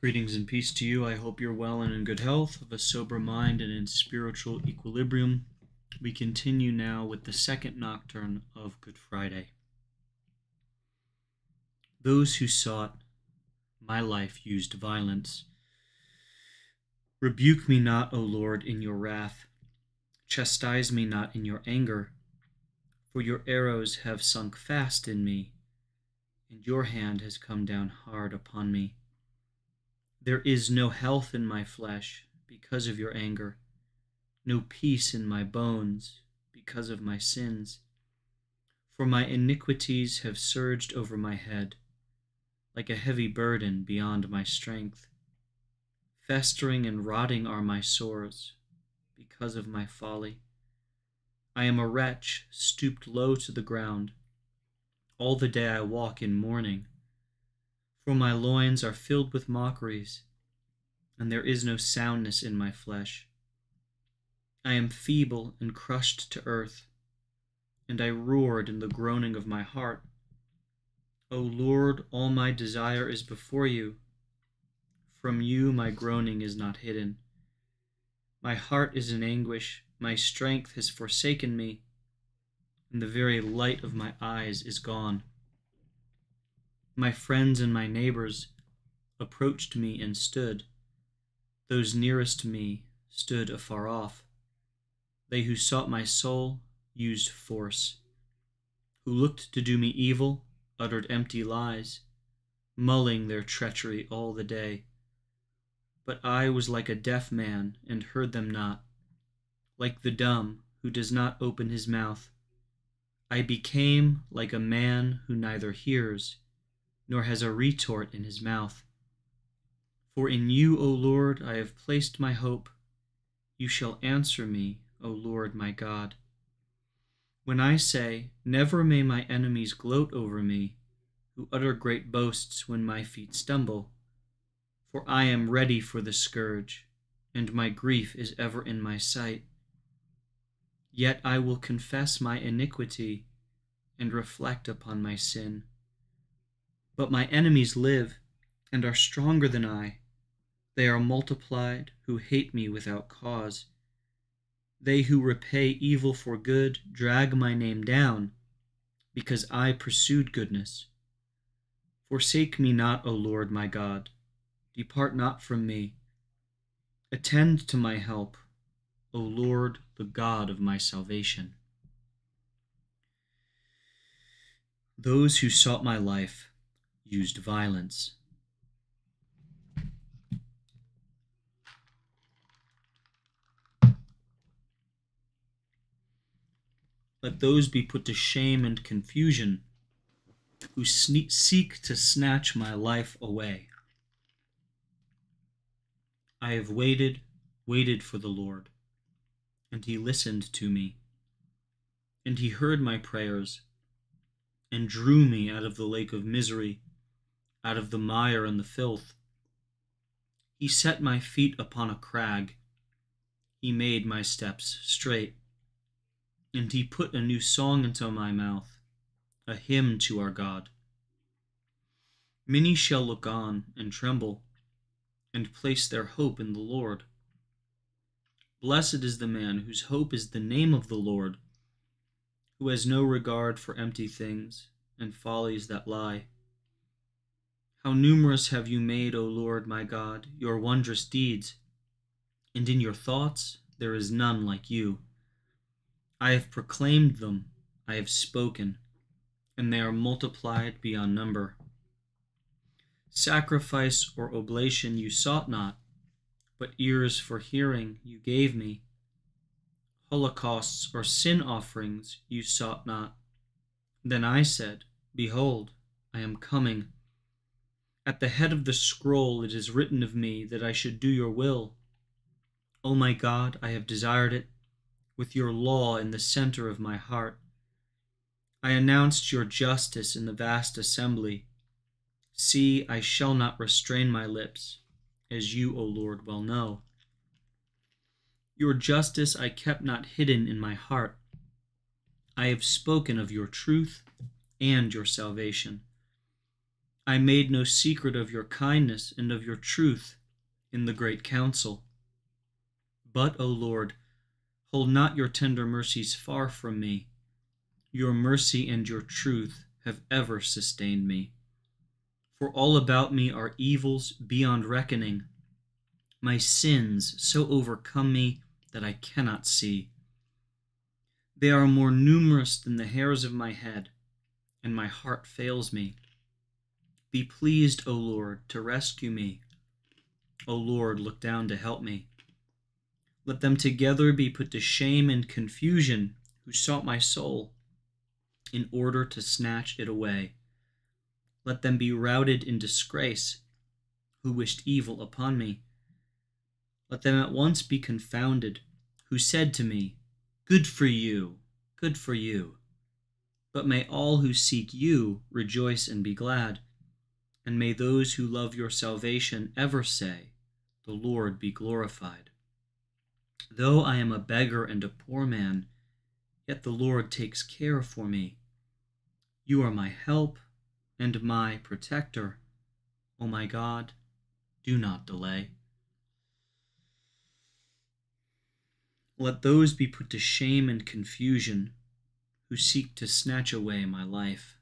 Greetings and peace to you. I hope you're well and in good health, of a sober mind and in spiritual equilibrium. We continue now with the second nocturne of Good Friday. Those who sought my life used violence. Rebuke me not, O Lord, in your wrath. Chastise me not in your anger, for your arrows have sunk fast in me, and your hand has come down hard upon me. There is no health in my flesh because of your anger, no peace in my bones because of my sins. For my iniquities have surged over my head, like a heavy burden beyond my strength. Festering and rotting are my sores because of my folly. I am a wretch, stooped low to the ground. All the day I walk in mourning. For my loins are filled with mockeries, and there is no soundness in my flesh. I am feeble and crushed to earth, and I roared in the groaning of my heart. O Lord, all my desire is before you. From you my groaning is not hidden. My heart is in anguish, my strength has forsaken me, and the very light of my eyes is gone. My friends and my neighbors approached me and stood. Those nearest to me stood afar off. They who sought my soul used force. Who looked to do me evil uttered empty lies, mulling their treachery all the day. But I was like a deaf man and heard them not, like the dumb who does not open his mouth. I became like a man who neither hears nor has a retort in his mouth. For in you, O Lord, I have placed my hope. You shall answer me, O Lord my God. When I say, never may my enemies gloat over me, who utter great boasts when my feet stumble. For I am ready for the scourge, and my grief is ever in my sight. Yet I will confess my iniquity and reflect upon my sin. But my enemies live and are stronger than I. They are multiplied who hate me without cause. They who repay evil for good drag my name down, because I pursued goodness. Forsake me not, O Lord my God. Depart not from me. Attend to my help, O Lord, the God of my salvation. Those who sought my life used violence. Let those be put to shame and confusion who seek to snatch my life away. I have waited for the Lord, and he listened to me, and he heard my prayers, and drew me out of the lake of misery, out of the mire and the filth. He set my feet upon a crag. He made my steps straight. And he put a new song into my mouth, a hymn to our God. Many shall look on and tremble, and place their hope in the Lord. Blessed is the man whose hope is the name of the Lord, who has no regard for empty things and follies that lie. How numerous have you made, O Lord my God, your wondrous deeds, and in your thoughts there is none like you. I have proclaimed them, I have spoken, and they are multiplied beyond number. Sacrifice or oblation you sought not, but ears for hearing you gave me. Holocausts or sin offerings you sought not. Then I said, behold, I am coming. At the head of the scroll it is written of me that I should do your will. O my God, I have desired it, with your law in the center of my heart. I announced your justice in the vast assembly. See, I shall not restrain my lips, as you, O Lord, well know. Your justice I kept not hidden in my heart. I have spoken of your truth and your salvation. I made no secret of your kindness and of your truth in the great council. But, O Lord, hold not your tender mercies far from me. Your mercy and your truth have ever sustained me. For all about me are evils beyond reckoning. My sins so overcome me that I cannot see. They are more numerous than the hairs of my head, and my heart fails me. Be pleased, O Lord, to rescue me. O Lord, look down to help me. Let them together be put to shame and confusion who sought my soul in order to snatch it away. Let them be routed in disgrace who wished evil upon me. Let them at once be confounded who said to me, Good for you, good for you. But may all who seek you rejoice and be glad, and may those who love your salvation ever say, The Lord be glorified. Though I am a beggar and a poor man, yet the Lord takes care for me. You are my help and my protector. O my God, do not delay. Let those be put to shame and confusion who seek to snatch away my life.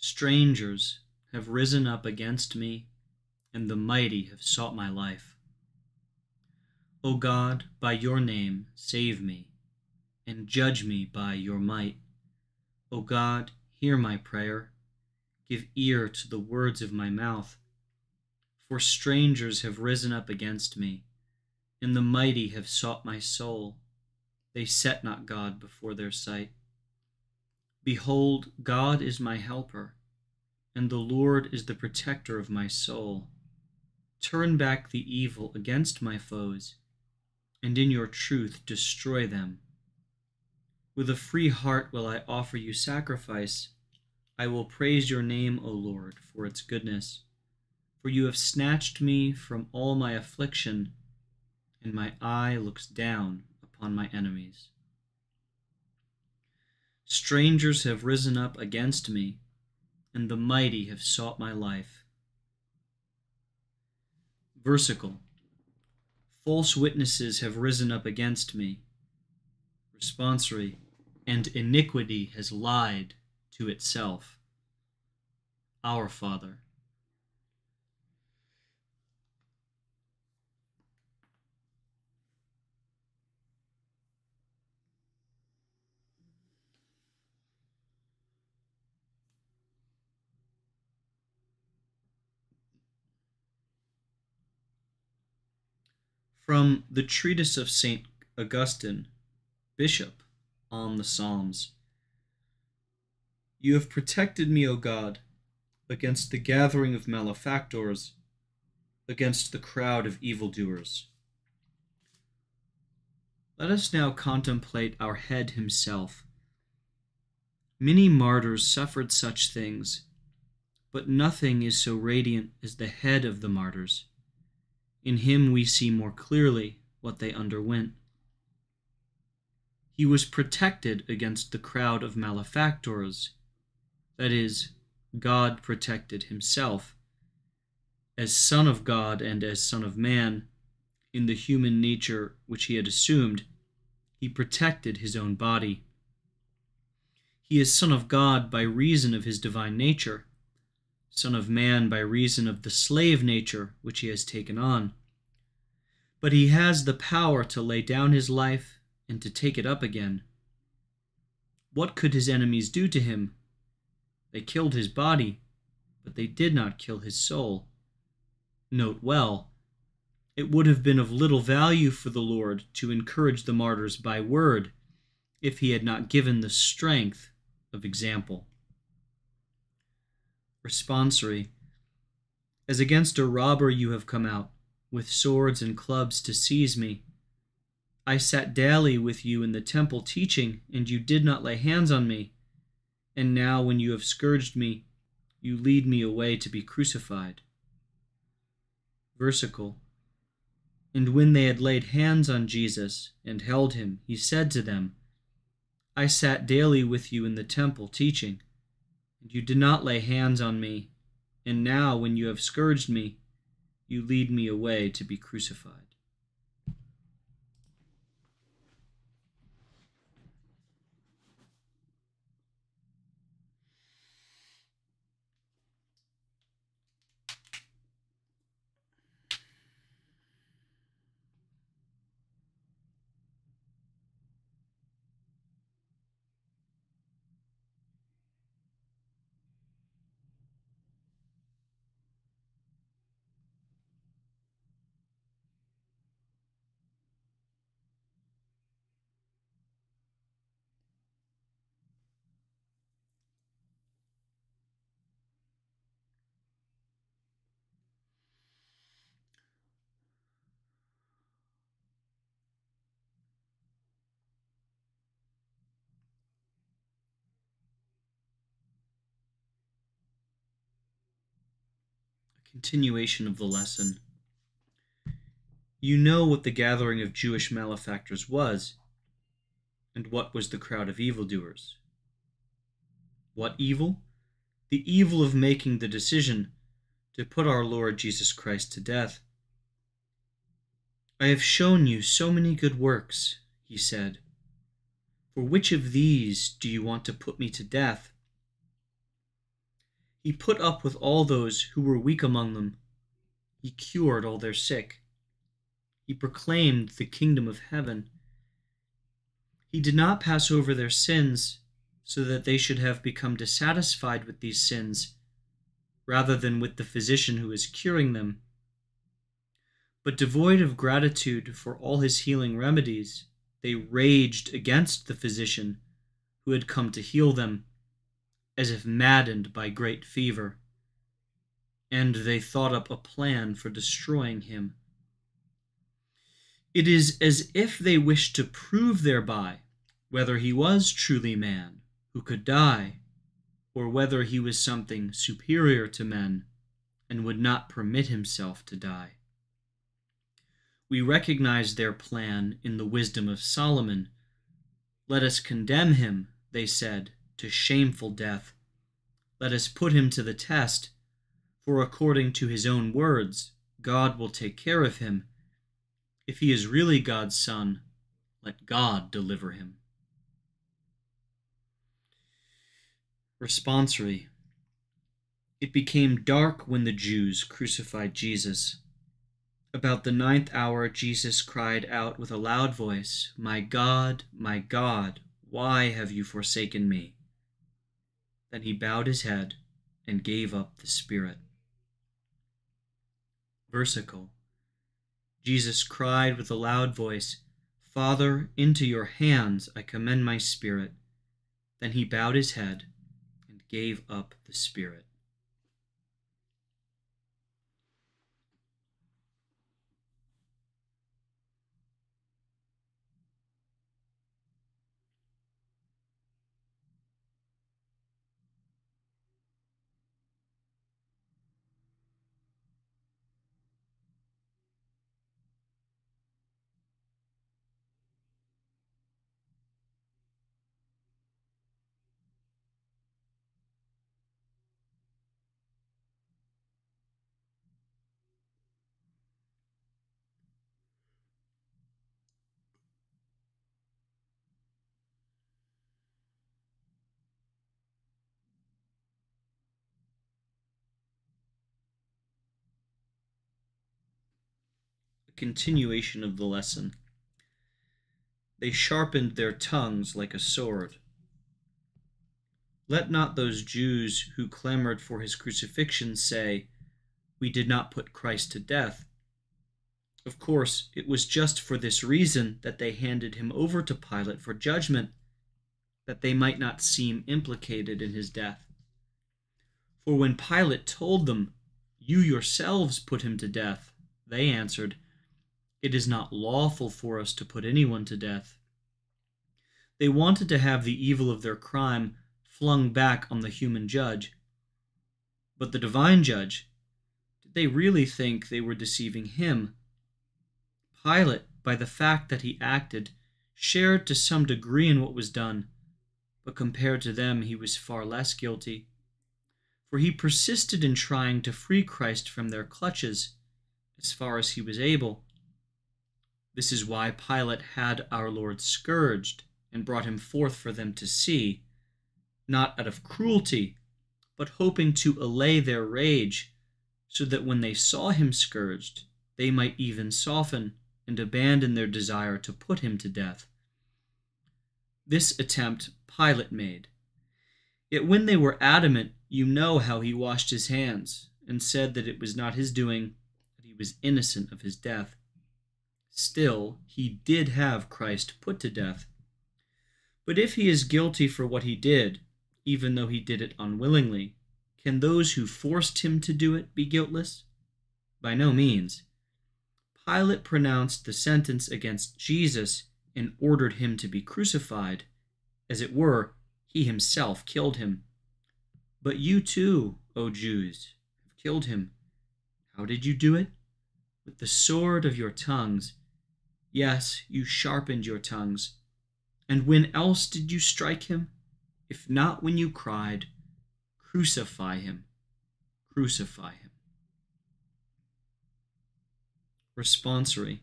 Strangers have risen up against me, and the mighty have sought my life. O God, by your name save me, and judge me by your might. O God, hear my prayer. Give ear to the words of my mouth. For strangers have risen up against me, and the mighty have sought my soul. They set not God before their sight. Behold, God is my helper, and the Lord is the protector of my soul. Turn back the evil against my foes, and in your truth destroy them. With a free heart will I offer you sacrifice. I will praise your name, O Lord, for its goodness. For you have snatched me from all my affliction, and my eye looks down upon my enemies. Strangers have risen up against me, and the mighty have sought my life. Versicle. False witnesses have risen up against me. Responsory. And iniquity has lied to itself. Our Father. From the Treatise of St. Augustine, Bishop, on the Psalms. You have protected me, O God, against the gathering of malefactors, against the crowd of evildoers. Let us now contemplate our head himself. Many martyrs suffered such things, but nothing is so radiant as the head of the martyrs. In him we see more clearly what they underwent. He was protected against the crowd of malefactors. That is, God protected himself. As Son of God and as Son of Man, in the human nature which he had assumed, he protected his own body. He is Son of God by reason of his divine nature, Son of Man by reason of the slave nature which he has taken on. But he has the power to lay down his life and to take it up again. What could his enemies do to him? They killed his body, but they did not kill his soul. Note well, it would have been of little value for the Lord to encourage the martyrs by word if he had not given the strength of example. Responsory. As against a robber you have come out, with swords and clubs to seize me. I sat daily with you in the temple teaching, and you did not lay hands on me. And now when you have scourged me, you lead me away to be crucified. Versicle. And when they had laid hands on Jesus and held him, he said to them, I sat daily with you in the temple teaching, and you did not lay hands on me, and now when you have scourged me, you lead me away to be crucified. A continuation of the lesson. You know what the gathering of Jewish malefactors was, and what was the crowd of evildoers. What evil? The evil of making the decision to put our Lord Jesus Christ to death. I have shown you so many good works, he said. For which of these do you want to put me to death? He put up with all those who were weak among them. He cured all their sick. He proclaimed the kingdom of heaven. He did not pass over their sins so that they should have become dissatisfied with these sins rather than with the physician who is curing them. But devoid of gratitude for all his healing remedies, they raged against the physician who had come to heal them, as if maddened by great fever, and they thought up a plan for destroying him. It is as if they wished to prove thereby whether he was truly man who could die, or whether he was something superior to men and would not permit himself to die. We recognize their plan in the wisdom of Solomon. Let us condemn him, they said, to shameful death. Let us put him to the test, for according to his own words, God will take care of him. If he is really God's son, let God deliver him. Responsory. It became dark when the Jews crucified Jesus. About the 9th hour, Jesus cried out with a loud voice, my God, why have you forsaken me?" Then he bowed his head and gave up the spirit. Versicle. Jesus cried with a loud voice, "Father, into your hands I commend my spirit." Then he bowed his head and gave up the spirit. A continuation of the lesson. They sharpened their tongues like a sword. Let not those Jews who clamored for his crucifixion say, "We did not put Christ to death." Of course, it was just for this reason that they handed him over to Pilate for judgment, that they might not seem implicated in his death. For when Pilate told them, "You yourselves put him to death," they answered, "It is not lawful for us to put anyone to death." They wanted to have the evil of their crime flung back on the human judge. But the divine judge, did they really think they were deceiving him? Pilate, by the fact that he acted, shared to some degree in what was done, but compared to them he was far less guilty, for he persisted in trying to free Christ from their clutches as far as he was able. This is why Pilate had our Lord scourged and brought him forth for them to see, not out of cruelty, but hoping to allay their rage, so that when they saw him scourged, they might even soften and abandon their desire to put him to death. This attempt Pilate made. Yet when they were adamant, you know how he washed his hands and said that it was not his doing, that he was innocent of his death. Still, he did have Christ put to death. But if he is guilty for what he did, even though he did it unwillingly, can those who forced him to do it be guiltless? By no means. Pilate pronounced the sentence against Jesus and ordered him to be crucified. As it were, he himself killed him. But you too, O Jews, have killed him. How did you do it? With the sword of your tongues. Yes, you sharpened your tongues. And when else did you strike him? If not when you cried, "Crucify him, crucify him." Responsory.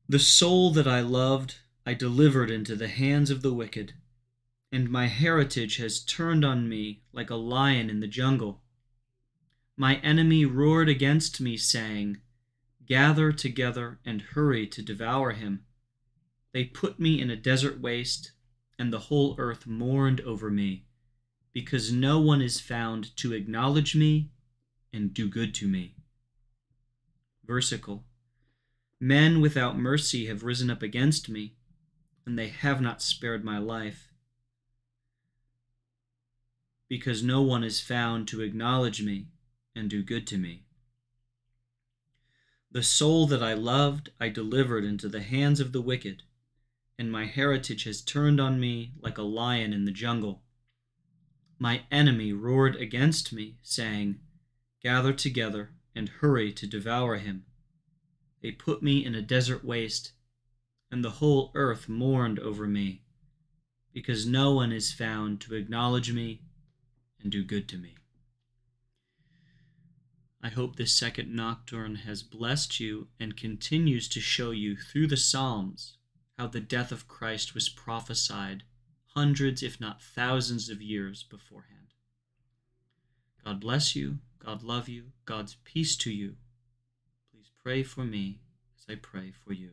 The soul that I loved, I delivered into the hands of the wicked, and my heritage has turned on me like a lion in the jungle. My enemy roared against me, saying, "Gather together and hurry to devour him." They put me in a desert waste, and the whole earth mourned over me, because no one is found to acknowledge me and do good to me. Versicle. Men without mercy have risen up against me, and they have not spared my life, because no one is found to acknowledge me and do good to me. The soul that I loved I delivered into the hands of the wicked, and my heritage has turned on me like a lion in the jungle. My enemy roared against me, saying, "Gather together and hurry to devour him." They put me in a desert waste, and the whole earth mourned over me, because no one is found to acknowledge me and do good to me. I hope this second nocturne has blessed you and continues to show you through the Psalms how the death of Christ was prophesied hundreds, if not thousands of years beforehand. God bless you, God love you, God's peace to you. Please pray for me as I pray for you.